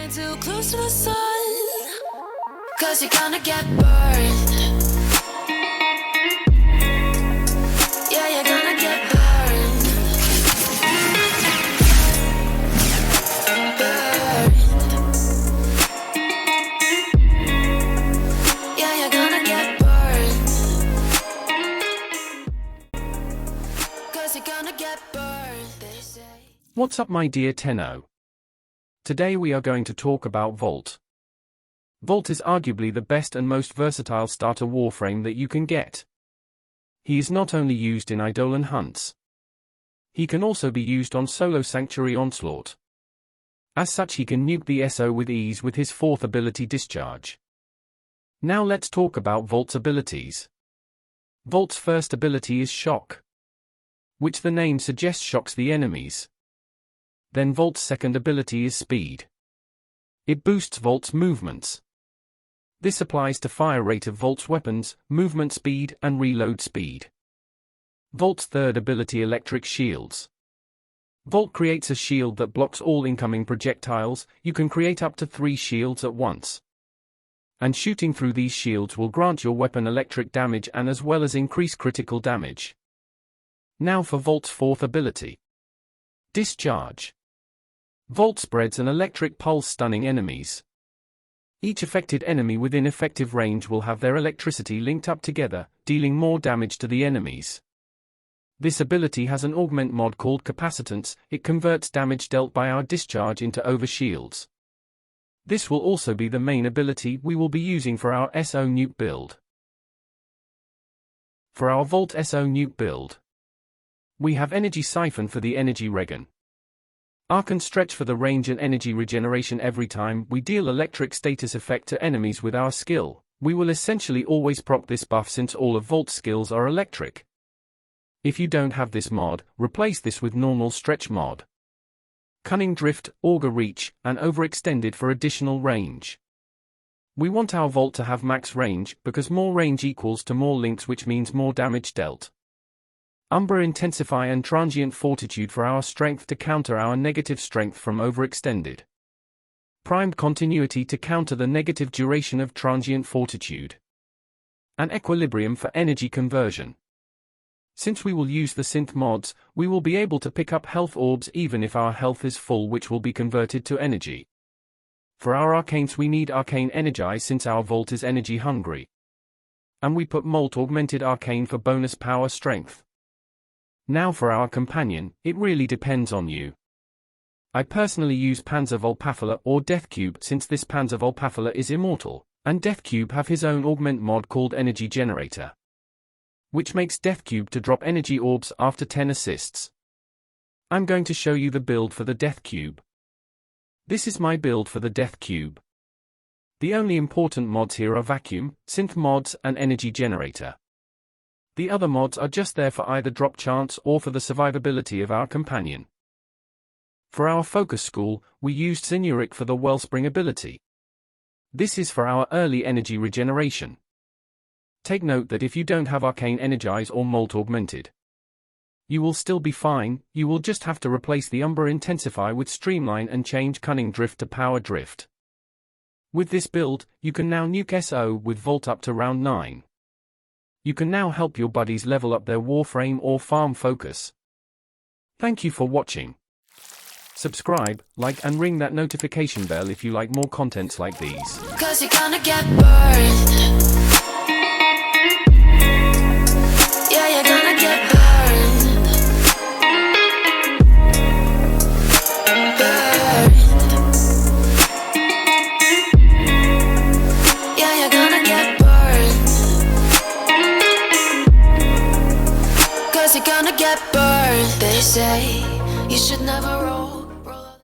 flying too close to the sun, 'cause you're gonna get burned. Yeah, you're gonna get burned. Burned. Yeah, you're gonna get burned. 'Cause you're gonna get burned, they say. What's up, my dear Tenno? Today we are going to talk about Volt. Volt is arguably the best and most versatile starter Warframe that you can get. He is not only used in Eidolon hunts. He can also be used on solo Sanctuary Onslaught. As such, he can nuke the SO with ease with his 4th ability Discharge. Now let's talk about Volt's abilities. Volt's first ability is Shock, which the name suggests shocks the enemies. Then Volt's second ability is Speed. It boosts Volt's movements. This applies to fire rate of Volt's weapons, movement speed, and reload speed. Volt's third ability Electric Shields. Volt creates a shield that blocks all incoming projectiles. You can create up to 3 shields at once. And shooting through these shields will grant your weapon electric damage and as well as increase critical damage. Now for Volt's 4th ability. Discharge. Volt spreads an electric pulse stunning enemies. Each affected enemy within effective range will have their electricity linked up together, dealing more damage to the enemies. This ability has an augment mod called capacitance. It converts damage dealt by our discharge into overshields. This will also be the main ability we will be using for our SO nuke build. For our Volt SO nuke build, we have Energy Siphon for the energy regen. Arcane Stretch for the range and energy regeneration. Every time we deal electric status effect to enemies with our skill, we will essentially always proc this buff since all of Volt's skills are electric. If you don't have this mod, replace this with normal stretch mod. Cunning Drift, Augur Reach, and Overextended for additional range. We want our Volt to have max range, because more range equals to more links, which means more damage dealt. Umbra Intensify and Transient Fortitude for our strength to counter our negative strength from Overextended. Primed Continuity to counter the negative duration of Transient Fortitude. And Equilibrium for energy conversion. Since we will use the synth mods, we will be able to pick up health orbs even if our health is full, which will be converted to energy. For our arcanes we need Arcane Energize since our Volt is energy hungry. And we put Molt Augmented Arcane for bonus power strength. Now for our companion, it really depends on you. I personally use Panzer Volpafala or Death Cube since this Panzer Volpafala is immortal, and Death Cube have his own augment mod called Energy Generator, which makes Death Cube to drop energy orbs after 10 assists. I'm going to show you the build for the Death Cube. This is my build for the Death Cube. The only important mods here are Vacuum, Synth mods, and Energy Generator. The other mods are just there for either drop chance or for the survivability of our companion. For our focus school, we used Zinuric for the Wellspring ability. This is for our early energy regeneration. Take note that if you don't have Arcane Energize or Molt Augmented, you will still be fine. You will just have to replace the Umbra Intensify with Streamline and change Cunning Drift to Power Drift. With this build, you can now nuke SO with Volt up to round 9. You can now help your buddies level up their Warframe or farm focus. Thank you for watching. Subscribe, like and ring that notification bell if you like more contents like these. 'Cause you're gonna get burned. Yeah, you're gonna get burned. Burned. Yeah, you're gonna get burned. 'Cause you're gonna get burned. They say you should never roll